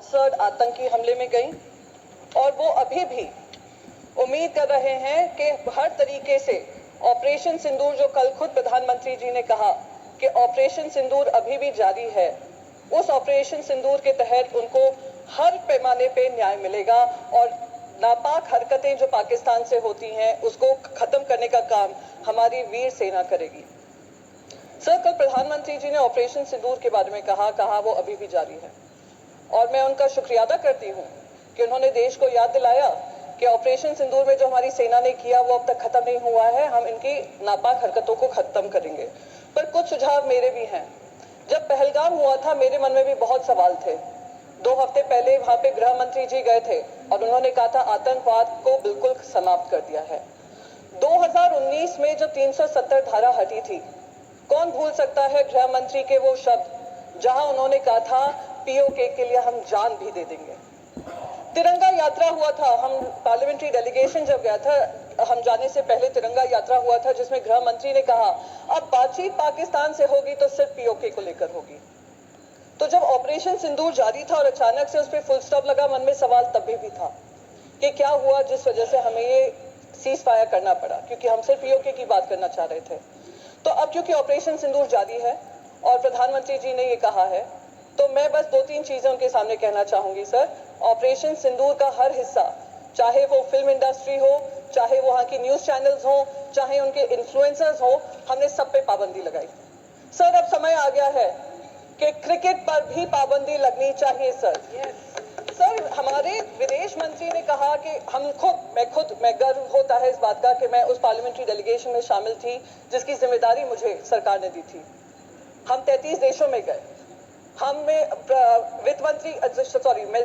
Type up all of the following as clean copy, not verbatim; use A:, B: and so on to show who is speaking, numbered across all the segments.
A: Sponsored आतंकी हमले में गई और वो अभी भी उम्मीद कर रहे हैं कि हर तरीके से ऑपरेशन सिंदूर, जो कल खुद प्रधानमंत्री जी ने कहा कि ऑपरेशन सिंदूर अभी भी जारी है, उस ऑपरेशन सिंदूर के तहत उनको हर पैमाने पे न्याय मिलेगा और नापाक हरकतें जो पाकिस्तान से होती हैं उसको खत्म करने का काम हमारी वीर सेना करेगी। सर, कल प्रधानमंत्री जी ने ऑपरेशन सिंदूर के बारे में कहा वो अभी भी जारी है और मैं उनका शुक्रिया अदा करती हूँ कि उन्होंने देश को याद दिलाया कि ऑपरेशन सिंदूर में जो हमारी सेना ने किया वो अब तक खत्म नहीं हुआ है, हम इनकी नापाक हरकतों को खत्म करेंगे। पर कुछ सुझाव मेरे भी हैं। जब पहलगाम हुआ था मेरे मन में भी बहुत सवाल थे। 2 हफ्ते पहले वहां पे गृह मंत्री जी गए थे और उन्होंने कहा था आतंकवाद को बिल्कुल समाप्त कर दिया है। 2019 में जब 370 धारा हटी थी, कौन भूल सकता है गृह मंत्री के वो शब्द जहां उन्होंने कहा था पीओके के लिए हम जान भी दे देंगे। तिरंगा यात्रा हुआ था, हम पार्लियामेंट्री डेलीगेशन जब गया था, हम जाने से पहले तिरंगा यात्रा हुआ था जिसमें गृह मंत्री ने कहा अब बातचीत पाकिस्तान से होगी तो सिर्फ पीओके को लेकर होगी। तो जब ऑपरेशन सिंदूर जारी था और अचानक से उस पर फुल स्टॉप लगा, मन में सवाल तभी भी था कि क्या हुआ जिस वजह से हमें ये सीज फायर करना पड़ा, क्योंकि हम सिर्फ पीओके की बात करना चाह रहे थे। तो अब क्योंकि ऑपरेशन सिंदूर जारी है और प्रधानमंत्री जी ने ये कहा है, तो मैं बस 2-3 चीजें उनके सामने कहना चाहूंगी। सर, ऑपरेशन सिंदूर का हर हिस्सा, चाहे वो फिल्म इंडस्ट्री हो, चाहे वहां की न्यूज चैनल्स हो, चाहे उनके इन्फ्लुएंसर्स हो, हमने सब पे पाबंदी लगाई। सर, अब समय आ गया है कि क्रिकेट पर भी पाबंदी लगनी चाहिए। सर, हमारे विदेश मंत्री ने कहा कि मैं गर्व होता है इस बात का कि मैं उस पार्लियामेंट्री डेलीगेशन में शामिल थी जिसकी जिम्मेदारी मुझे सरकार ने दी थी। हम 33 देशों में गए।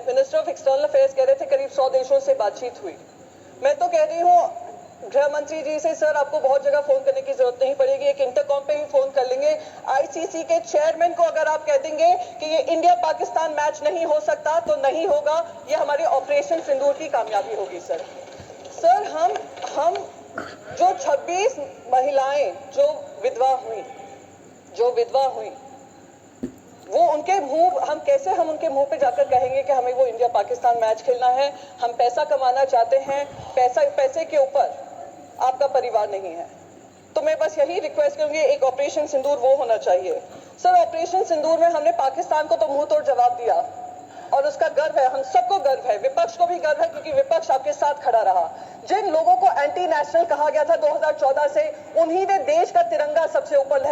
A: मिनिस्टर ऑफ एक्सटर्नल अफेयर्स कह रहे थे करीब 100 देशों से बातचीत हुई। मैं तो कह रही हूँ गृह मंत्री जी से, सर आपको बहुत जगह फोन करने की जरूरत नहीं पड़ेगी, एक इंटरकॉम पे ही फोन कर लेंगे। आईसीसी के चेयरमैन को अगर आप कह देंगे कि ये इंडिया पाकिस्तान मैच नहीं हो सकता तो नहीं होगा, ये हमारे ऑपरेशन सिंदूर की कामयाबी होगी। सर, हम जो 26 महिलाएं जो विधवा हुई वो उनके मुंह, हम उनके मुंह पे जाकर कहेंगे कि हमें वो इंडिया पाकिस्तान मैच खेलना है, हम पैसा कमाना चाहते हैं, पैसे के ऊपर आपका परिवार नहीं है। तो मैं बस यही रिक्वेस्ट करूंगी, एक ऑपरेशन सिंदूर वो होना चाहिए। सर, ऑपरेशन सिंदूर में हमने पाकिस्तान को तो मुंह तोड़ जवाब दिया और उसका गर्व है, हम सबको गर्व है, विपक्ष को भी गर्व है क्योंकि विपक्ष आपके साथ खड़ा रहा। जिन लोगों को एंटी नेशनल कहा गया था 2014 से, उन्हीं ने देश का तिरंगा सबसे ऊपर